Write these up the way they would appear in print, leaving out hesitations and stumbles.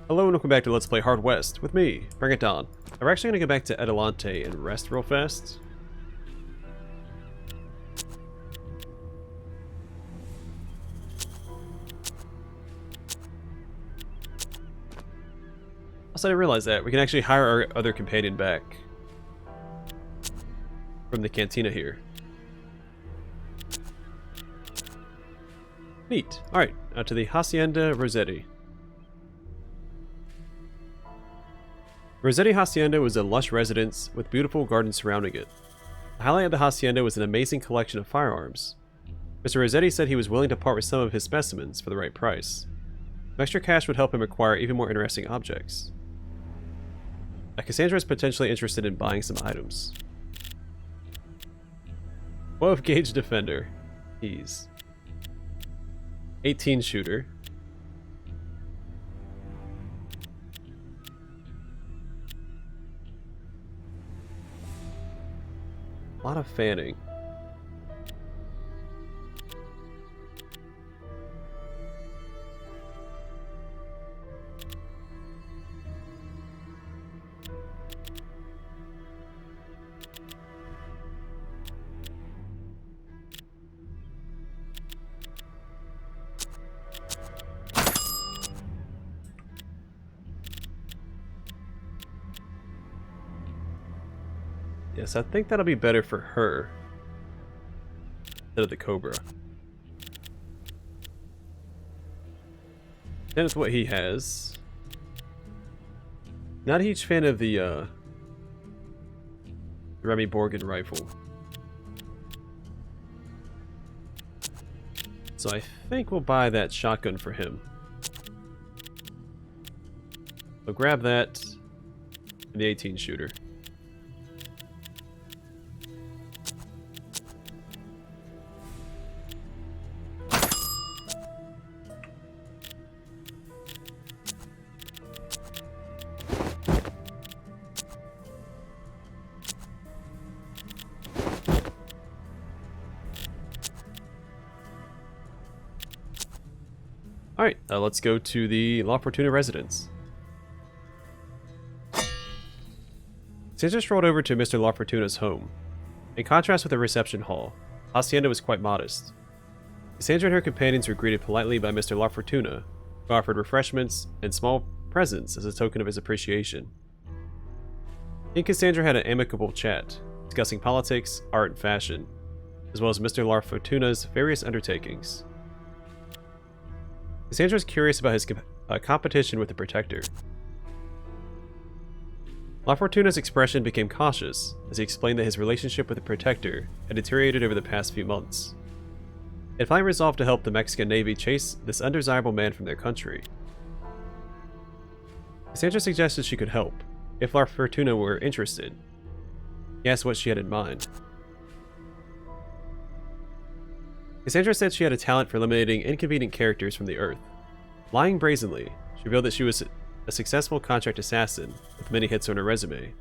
Hello and welcome back to Let's Play Hard West with me, Bring It On. We're actually going to go back to Adelante and rest real fast. Also, I didn't realize that. We can actually hire our other companion back from the cantina here. Neat. Alright, now to the Hacienda Rossetti. Rossetti Hacienda was a lush residence with beautiful gardens surrounding it. The highlight of the hacienda was an amazing collection of firearms. Mr. Rossetti said he was willing to part with some of his specimens for the right price. Some extra cash would help him acquire even more interesting objects. Cassandra is potentially interested in buying some items. 12 gauge defender. Ease. 18 shooter. A lot of fanning. Yes, I think that'll be better for her instead of the Cobra. That is what he has. Not a huge fan of the Remy Borgen rifle. So I think we'll buy that shotgun for him. So grab that and the 18 shooter. Alright, let's go to the Lafortuna residence. Caesar strolled over to Mr. Lafortuna's home. In contrast with the reception hall, Hacienda was quite modest. Cassandra and her companions were greeted politely by Mr. Lafortuna, who offered refreshments and small presents as a token of his appreciation. He and Cassandra had an amicable chat, discussing politics, art, and fashion, as well as Mr. Lafortuna's various undertakings. Cassandra was curious about his competition with the Protector. Lafortuna's expression became cautious as he explained that his relationship with the Protector had deteriorated over the past few months. He had finally resolved to help the Mexican Navy chase this undesirable man from their country. Cassandra suggested she could help, if Lafortuna were interested. He asked what she had in mind. Cassandra said she had a talent for eliminating inconvenient characters from the Earth. Lying brazenly, she revealed that she was a successful contract assassin with many hits on her resume.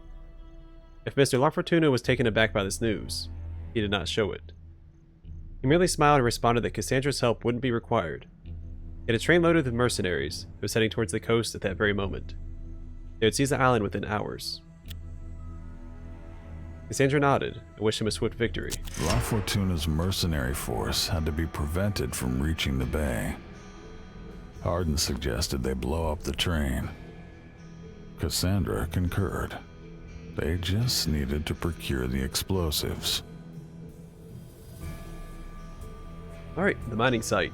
If Mr. Lafortuna was taken aback by this news, he did not show it. He merely smiled and responded that Cassandra's help wouldn't be required. He had a train loaded with mercenaries who was heading towards the coast at that very moment. They would seize the island within hours. Cassandra nodded and wished him a swift victory. Lafortuna's mercenary force had to be prevented from reaching the bay. Hardin suggested they blow up the train. Cassandra concurred. They just needed to procure the explosives. Alright, the mining site.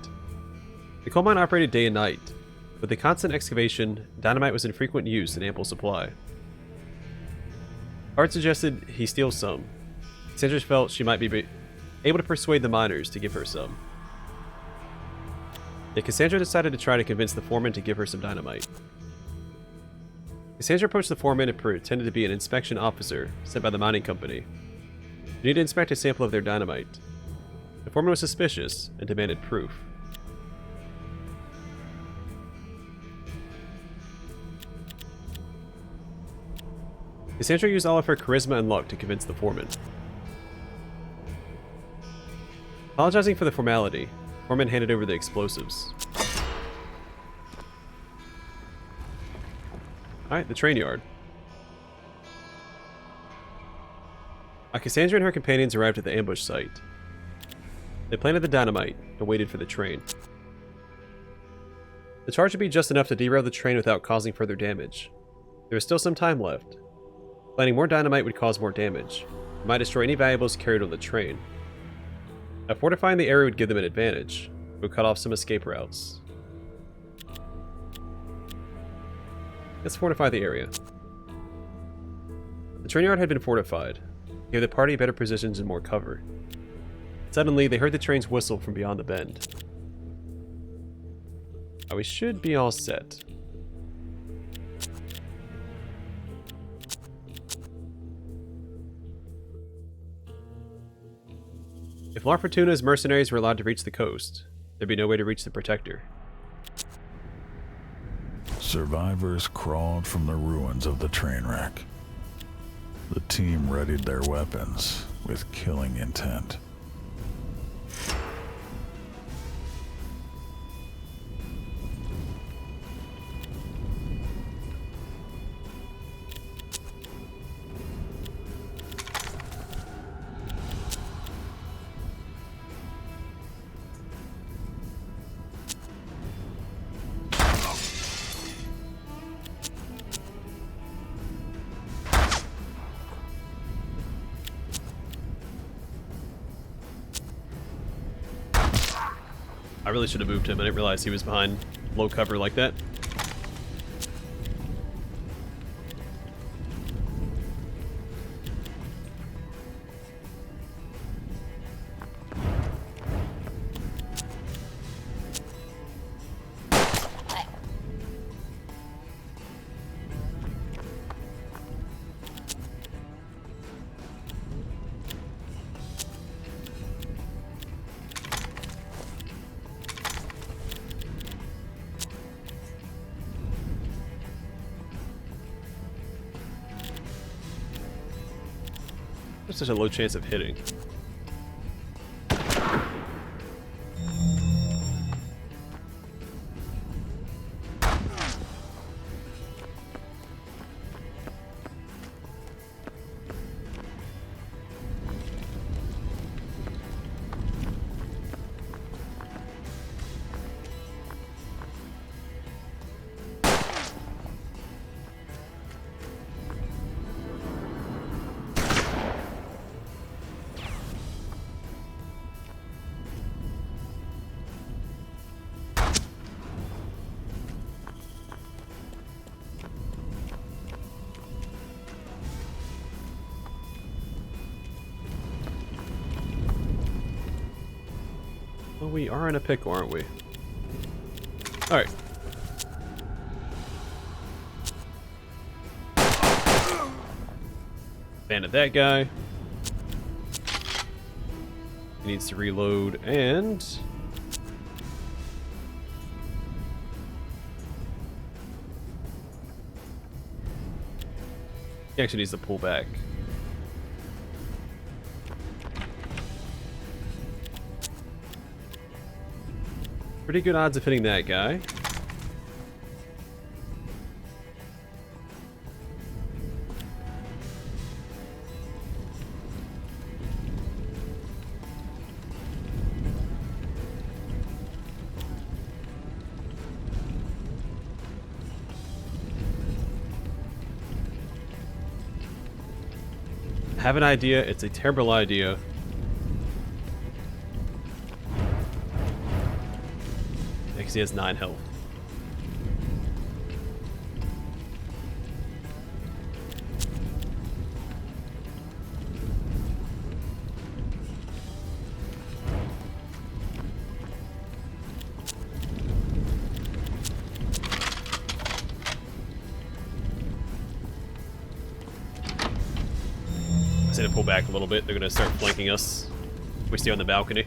The coal mine operated day and night. With the constant excavation, dynamite was in frequent use in ample supply. Hart suggested he steal some. Cassandra felt she might be able to persuade the miners to give her some. Yet Cassandra decided to try to convince the foreman to give her some dynamite. Cassandra approached the foreman and pretended to be an inspection officer sent by the mining company. She needed to inspect a sample of their dynamite. The foreman was suspicious and demanded proof. Cassandra used all of her charisma and luck to convince the foreman. Apologizing for the formality, the foreman handed over the explosives. Alright, the train yard. Cassandra and her companions arrived at the ambush site. They planted the dynamite and waited for the train. The charge would be just enough to derail the train without causing further damage. There was still some time left. Planting more dynamite would cause more damage. It might destroy any valuables carried on the train. Now, fortifying the area would give them an advantage. It would cut off some escape routes. Let's fortify the area. The train yard had been fortified. It gave the party better positions and more cover. Suddenly, they heard the train's whistle from beyond the bend. Now, we should be all set. If Lafortuna's mercenaries were allowed to reach the coast, there'd be no way to reach the Protector. Survivors crawled from the ruins of the train wreck. The team readied their weapons with killing intent. I really should have moved him. I didn't realize he was behind low cover like that. There's such a low chance of hitting. Well, we are in a pickle, aren't we? Alright. Banded that guy. He needs to reload, and he actually needs to pull back. Pretty good odds of hitting that guy. I have an idea. It's a terrible idea. He has 9 health. I just need to pull back a little bit. They're going to start flanking us. We stay on the balcony.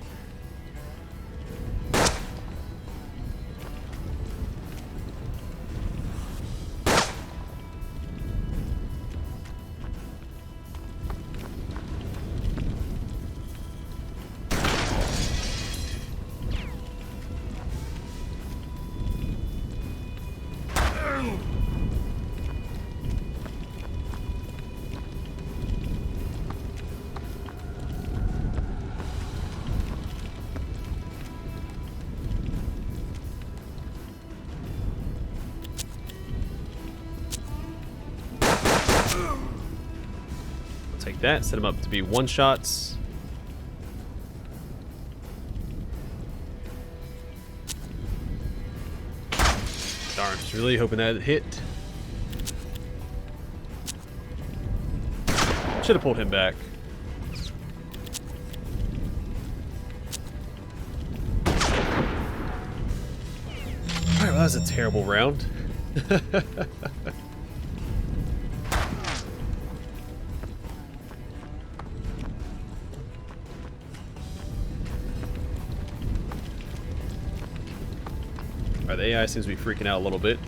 Take that, set them up to be one-shots. Darn, just really hoping that hit. Should have pulled him back. Alright, well, that was a terrible round. Alright, the AI seems to be freaking out a little bit.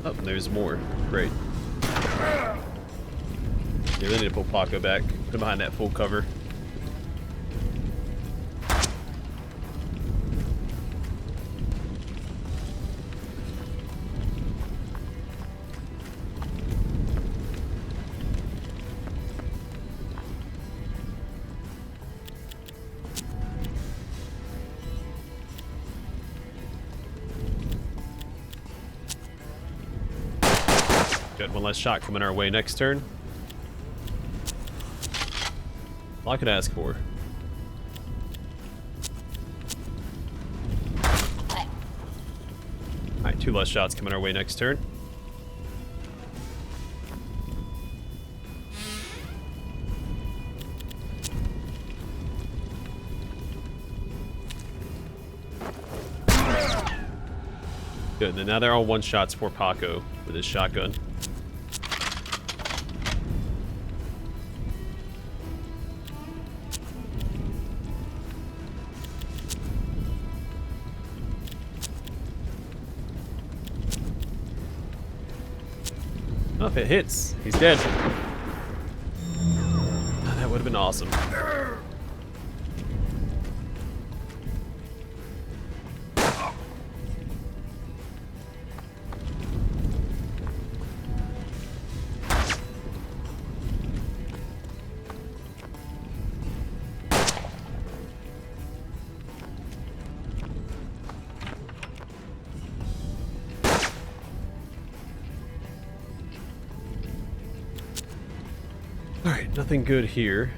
Oh, there's more. Great. Yeah, they need to pull Paco back. Put him behind that full cover. Got one less shot coming our way next turn. All I could ask for. Alright, 2 less shots coming our way next turn. Good, then now they're all one-shots for Paco with his shotgun. Oh, if it hits, he's dead. Oh, that would have been awesome. Alright, nothing good here.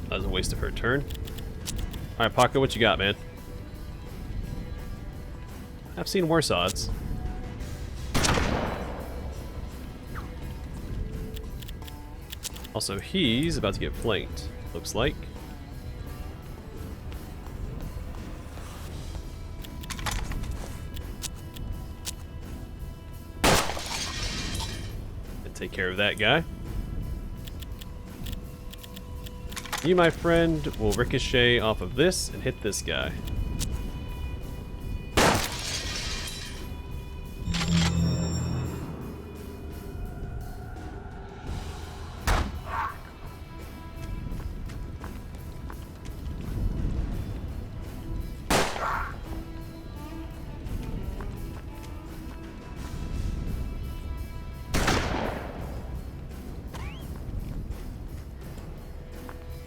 That was a waste of her turn. Alright, Paco, what you got, man? I've seen worse odds. Also, he's about to get flanked, looks like. And take care of that guy. You, my friend, will ricochet off of this and hit this guy.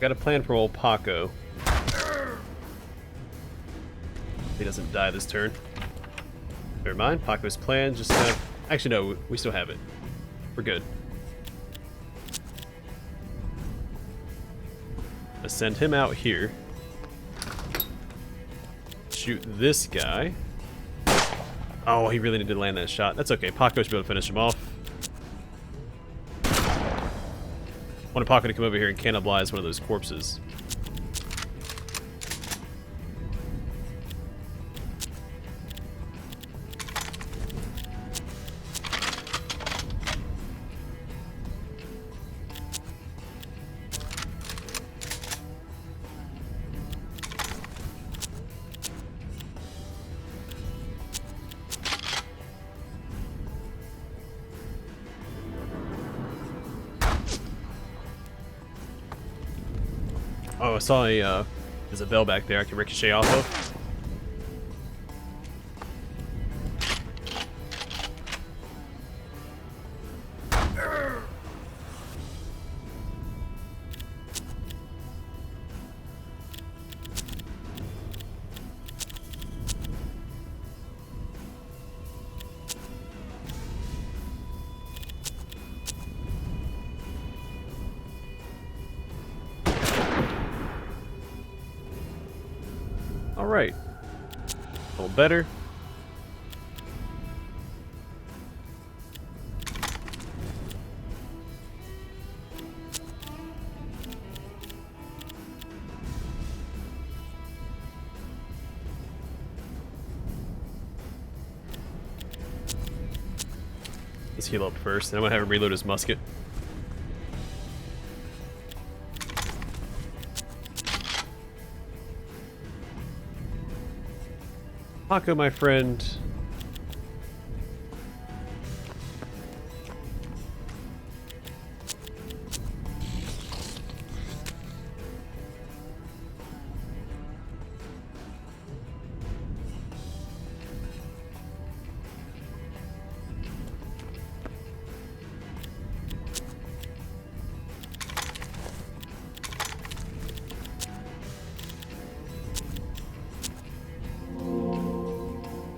Got a plan for old Paco. He doesn't die this turn. Never mind, Paco's plan just have... Actually, no, we still have it. We're good. Let's send him out here. Shoot this guy. Oh, he really needed to land that shot. That's okay, Paco should be able to finish him off. I wanted Paco to come over here and cannibalize one of those corpses. Oh, I saw a, there's a bell back there I can ricochet off of. Alright. A little better. Let's heal up first, and I'm gonna have him reload his musket. Paco, my friend.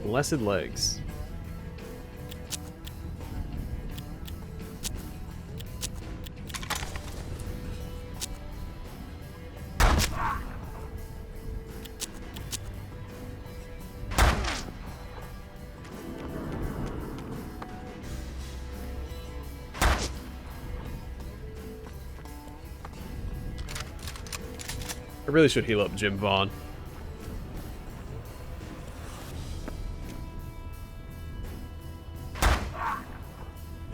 Blessed legs. I really should heal up Jim Vaughn.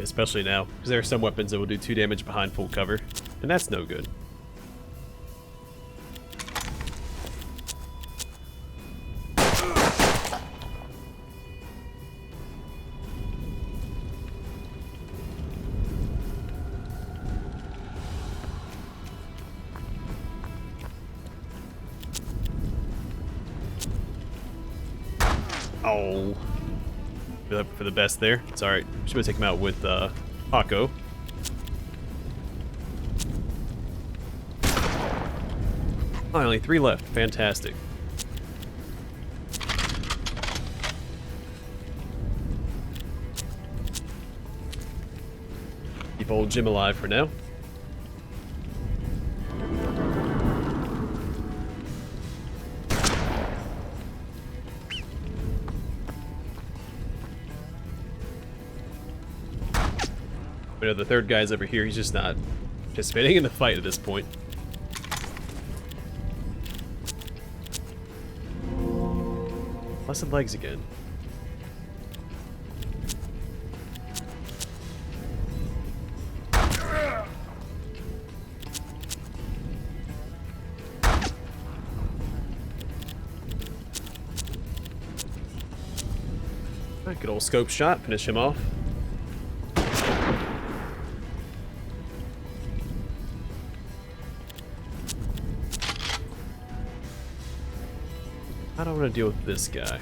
Especially now, because there are some weapons that will do 2 damage behind full cover, and that's no good. Oh. For the best there. It's alright. Just gonna take him out with Paco. Finally, 3 left. Fantastic. Keep old Jim alive for now. But the third guy's over here, he's just not participating in the fight at this point. Blessed legs again. Alright, good old scope shot, finish him off. I don't want to deal with this guy.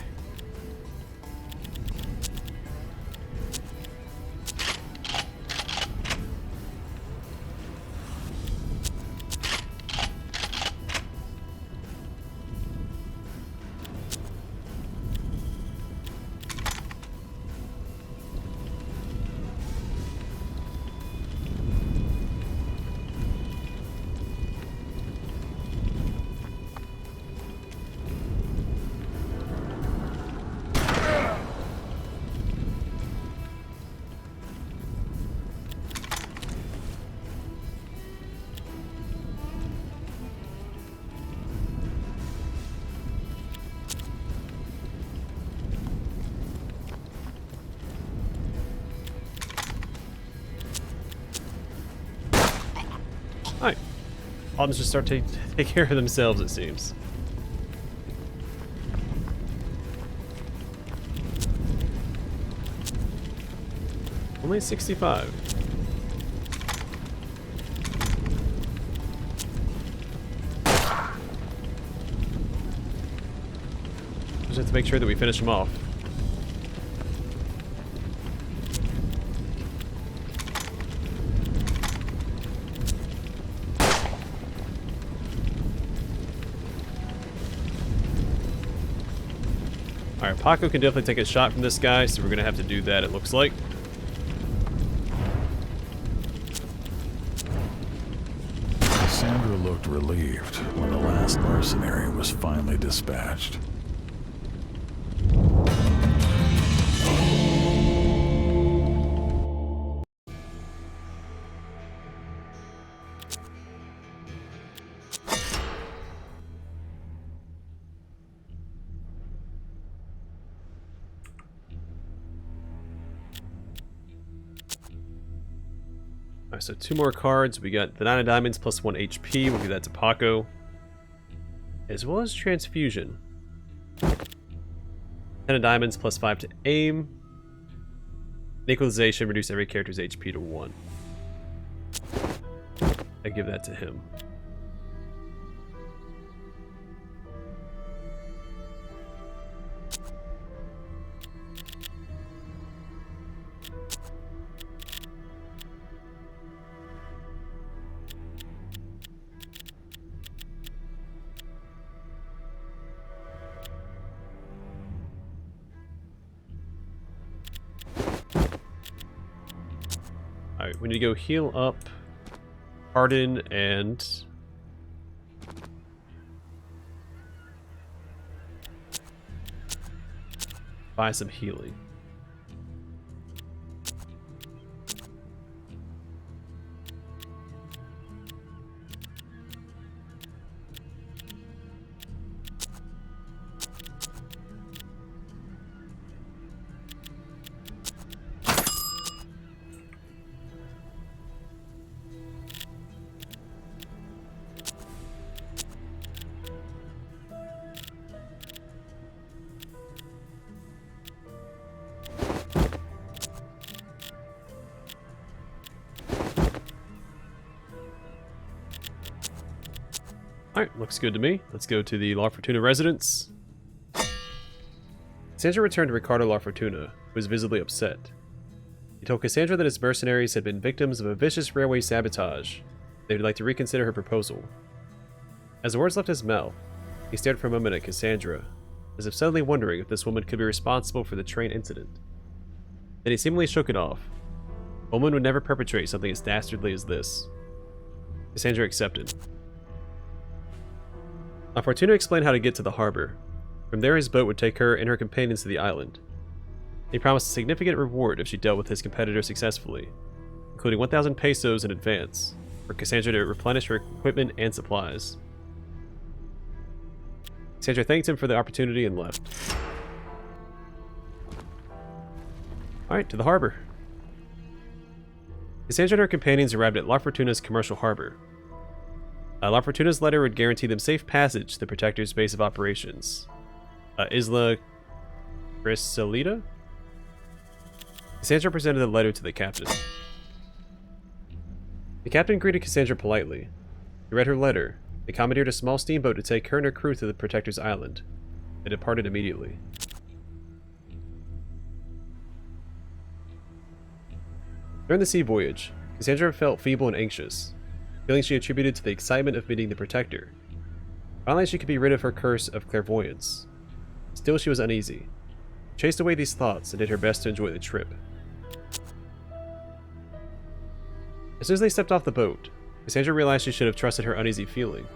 Alright. Problems just start to take care of themselves, it seems. Only 65. Just have to make sure that we finish them off. Alright, Paco can definitely take a shot from this guy, so we're going to have to do that, it looks like. Sandra looked relieved when the last mercenary was finally dispatched. Alright, so 2 more cards. We got the 9 of diamonds plus 1 HP. We'll give that to Paco. As well as transfusion. 10 of diamonds plus 5 to aim. Equalization, reduce every character's HP to 1. I give that to him. Alright, we need to go heal up, harden, and buy some healing. Alright, looks good to me. Let's go to the Lafortuna residence. Cassandra returned to Ricardo Lafortuna, who was visibly upset. He told Cassandra that his mercenaries had been victims of a vicious railway sabotage. They would like to reconsider her proposal. As the words left his mouth, he stared for a moment at Cassandra, as if suddenly wondering if this woman could be responsible for the train incident. Then he seemingly shook it off. A woman would never perpetrate something as dastardly as this. Cassandra accepted. Fortuna explained how to get to the harbor. From there his boat would take her and her companions to the island. He promised a significant reward if she dealt with his competitor successfully, including 1,000 pesos in advance, for Cassandra to replenish her equipment and supplies. Cassandra thanked him for the opportunity and left. Alright, to the harbor. Cassandra and her companions arrived at Lafortuna's commercial harbor. Lafortuna's letter would guarantee them safe passage to the Protector's base of operations, Isla Chrysalida? Cassandra presented the letter to the captain. The captain greeted Cassandra politely. He read her letter. They commandeered a small steamboat to take her and her crew to the Protector's island. They departed immediately. During the sea voyage, Cassandra felt feeble and anxious, feeling she attributed to the excitement of meeting the Protector. Finally, she could be rid of her curse of clairvoyance. Still, she was uneasy. She chased away these thoughts and did her best to enjoy the trip. As soon as they stepped off the boat, Cassandra realized she should have trusted her uneasy feeling.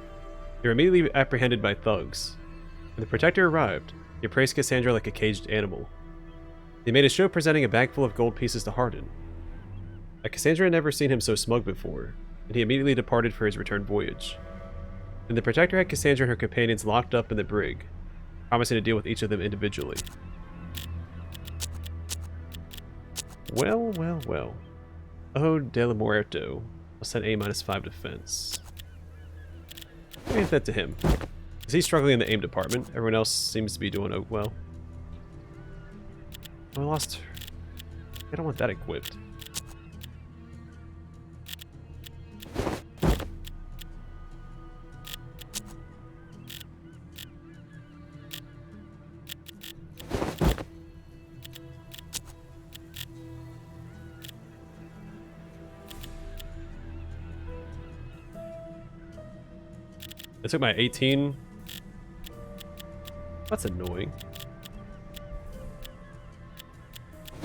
They were immediately apprehended by thugs. When the Protector arrived, he appraised Cassandra like a caged animal. They made a show of presenting a bag full of gold pieces to Hardin. Cassandra had never seen him so smug before, and he immediately departed for his return voyage. Then the Protector had Cassandra and her companions locked up in the brig, promising to deal with each of them individually. Well, well, well. Oh, de la Muerto. I'll set A-5 defense. I'll give that to him. Because he's struggling in the aim department. Everyone else seems to be doing well. Oh, I lost her. I don't want that equipped. I took my 18. That's annoying.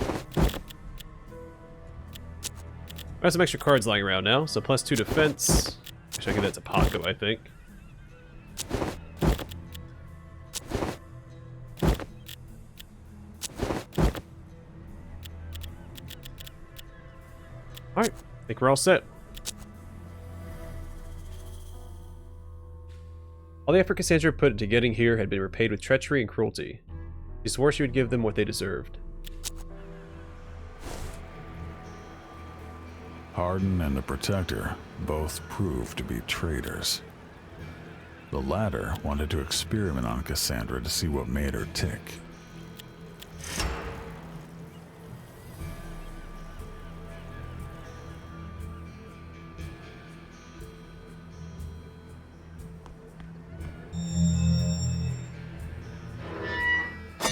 I have some extra cards lying around now, so +2 defense. Actually, I'll give that to Paco, I think. Alright, I think we're all set. All the effort Cassandra put into getting here had been repaid with treachery and cruelty. She swore she would give them what they deserved. Hardin and the Protector both proved to be traitors. The latter wanted to experiment on Cassandra to see what made her tick.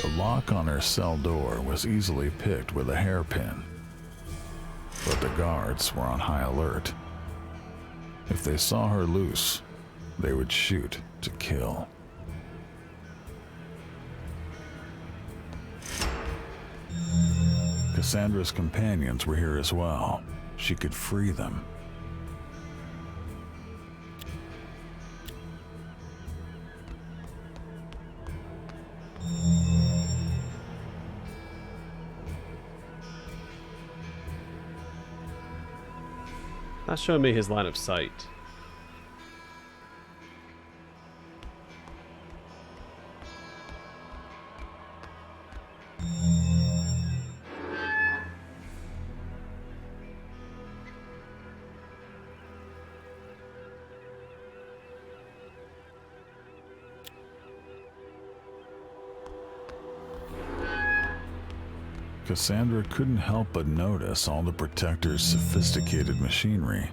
The lock on her cell door was easily picked with a hairpin, but the guards were on high alert. If they saw her loose, they would shoot to kill. Cassandra's companions were here as well. She could free them. Not showing me his line of sight. Cassandra couldn't help but notice all the Protector's sophisticated machinery.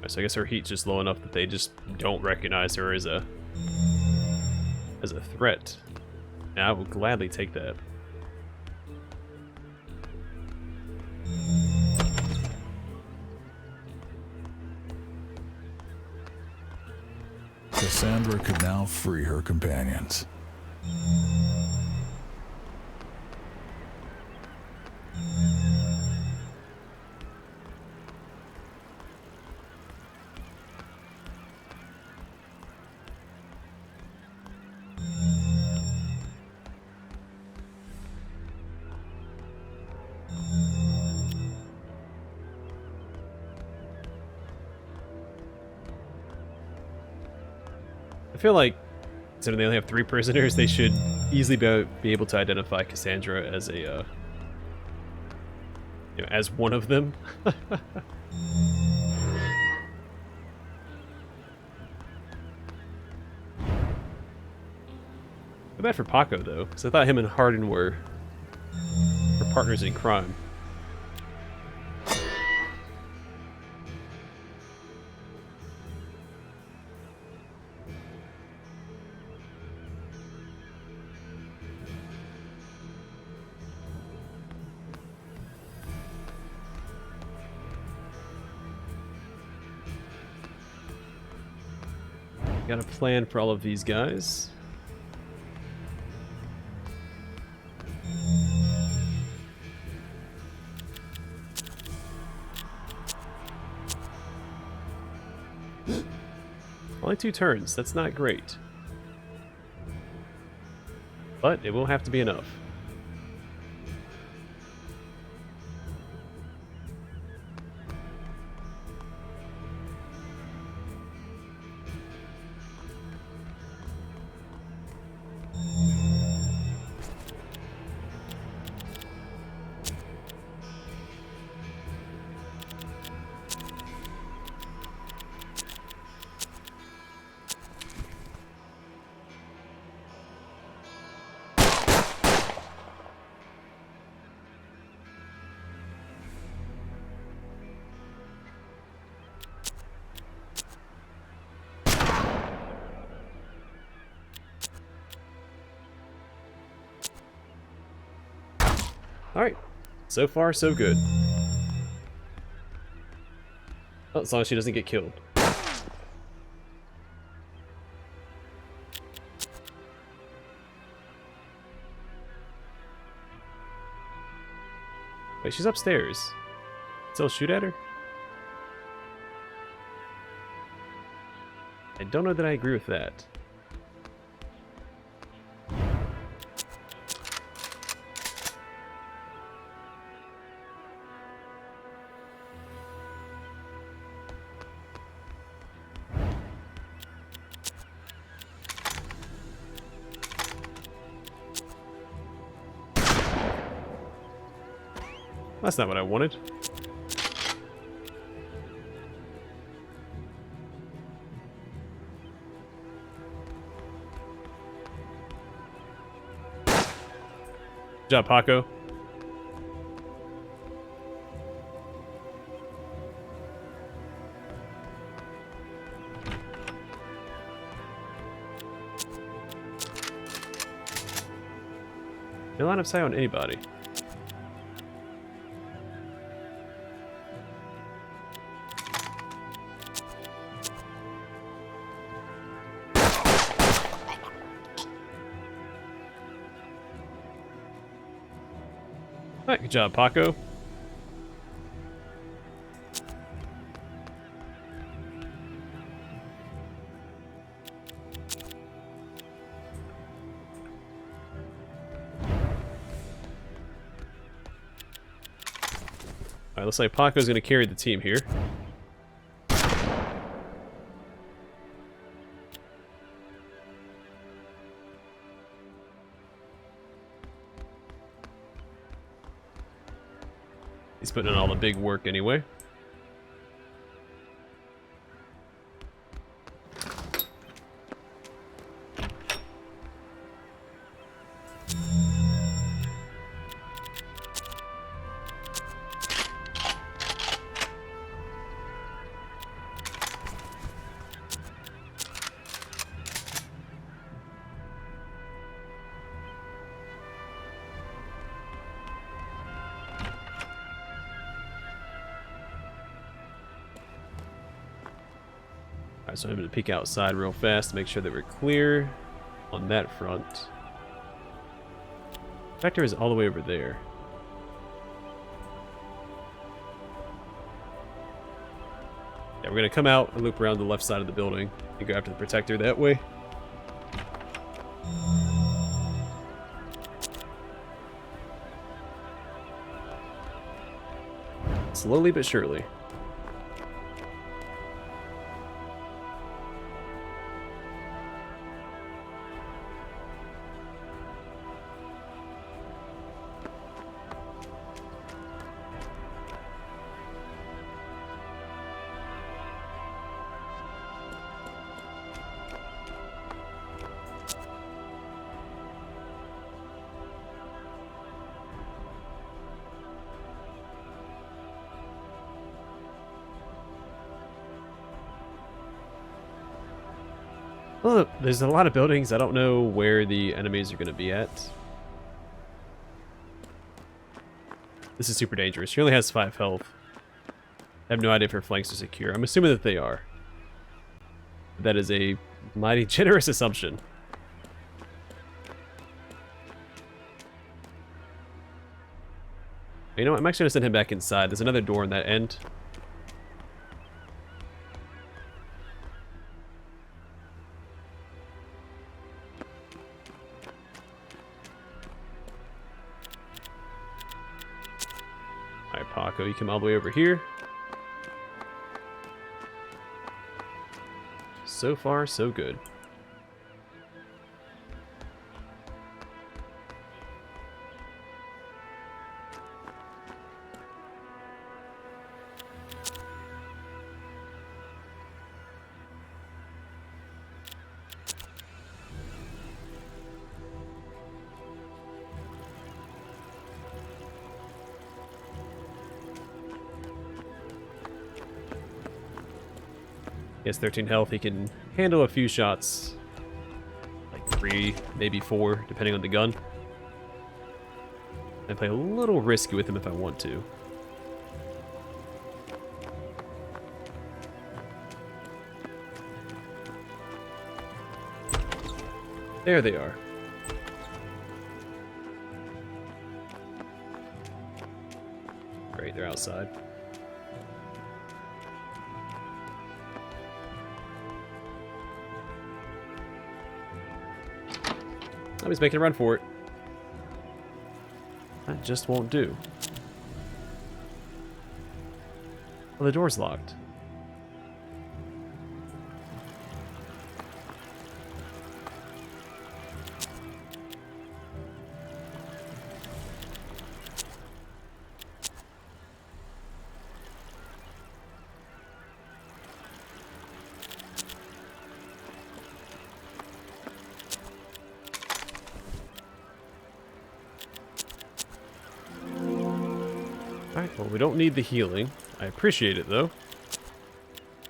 So I guess her heat's just low enough that they just don't recognize her as a threat. And I will gladly take that. Cassandra could now free her companions. I feel like, considering they only have 3 prisoners, they should easily be able to identify Cassandra as a, as one of them. Feel bad for Paco though, because I thought him and Hardin were partners in crime. Got a plan for all of these guys. Only 2 turns, that's not great. But it will have to be enough. Alright, so far so good. Oh, as long as she doesn't get killed. Wait, she's upstairs. Still shoot at her? I don't know that I agree with that. That's not what I wanted. Good job, Paco. No line of sight on anybody. Alright, good job, Paco. Alright, looks like Paco's gonna carry the team here. He's putting in all the big work anyway. Alright, so I'm going to peek outside real fast to make sure that we're clear on that front. Vector is all the way over there. Yeah, we're going to come out and loop around the left side of the building and go after the protector that way. Slowly but surely. Well, there's a lot of buildings. I don't know where the enemies are going to be at. This is super dangerous. She only has 5 health. I have no idea if her flanks are secure. I'm assuming that they are. That is a mighty generous assumption. You know what? I'm actually going to send him back inside. There's another door on that end. Alright, Paco, you come all the way over here. So far, so good. He has 13 health. He can handle a few shots. Like 3, maybe 4, depending on the gun. I play a little risky with him if I want to. There they are. outside. Oh, he's making a run for it. That just won't do. Well, the door's locked. Alright, well, we don't need the healing. I appreciate it, though.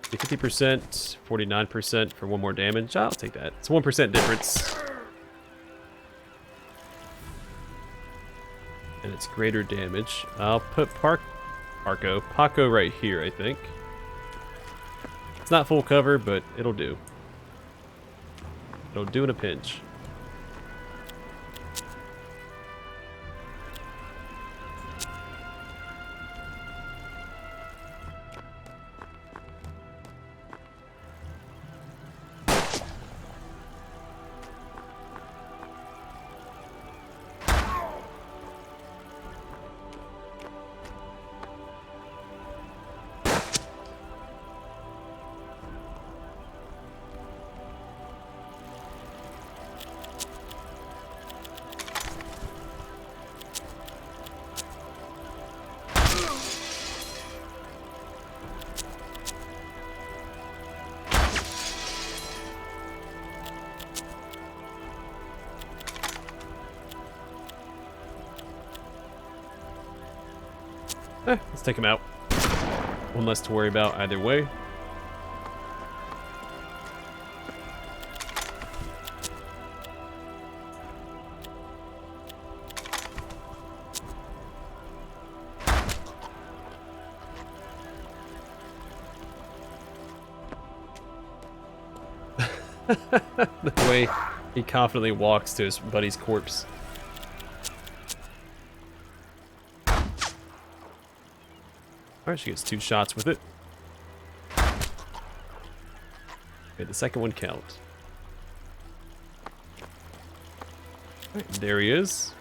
50%, 49% for 1 more damage. I'll take that. It's a 1% difference. And it's greater damage. I'll put Paco right here, I think. It's not full cover, but it'll do. It'll do in a pinch. Let's take him out. One less to worry about either way. The way he confidently walks to his buddy's corpse. Alright, she gets 2 shots with it. Okay, the second one count. Alright, there he is.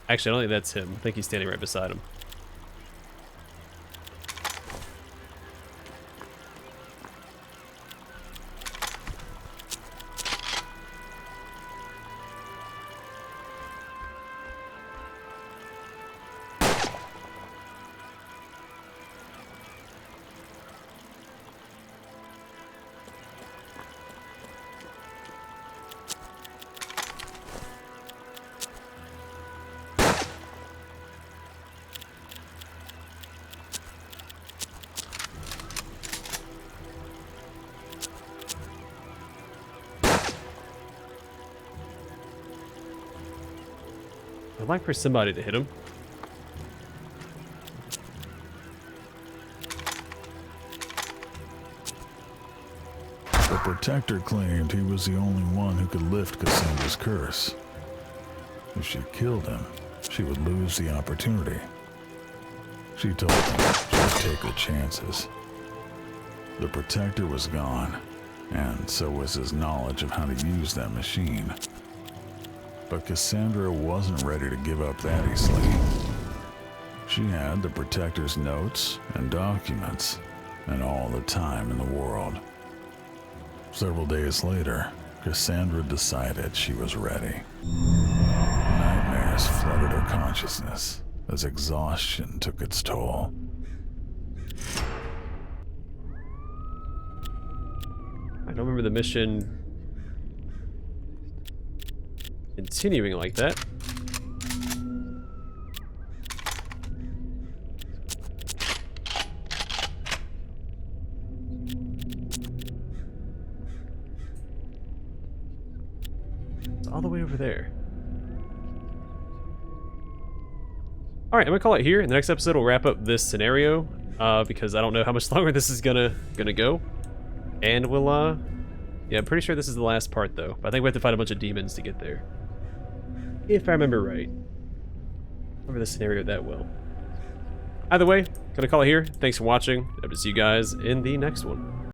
Actually, I don't think that's him. I think he's standing right beside him. I'd like for somebody to hit him. The Protector claimed he was the only one who could lift Cassandra's curse. If she killed him, she would lose the opportunity. She told him she would take her chances. The Protector was gone, and so was his knowledge of how to use that machine. But Cassandra wasn't ready to give up that easily. She had the Protector's notes and documents, and all the time in the world. Several days later, Cassandra decided she was ready. Nightmares flooded her consciousness as exhaustion took its toll. I don't remember the mission continuing like that. It's all the way over there. Alright, I'm gonna call it here. In the next episode, we'll wrap up this scenario, because I don't know how much longer this is gonna go. And we'll, yeah, I'm pretty sure this is the last part, though. But I think we have to fight a bunch of demons to get there. if I remember right. Over the scenario that will. Either way, gonna call it here. Thanks for watching. Hope to see you guys in the next one.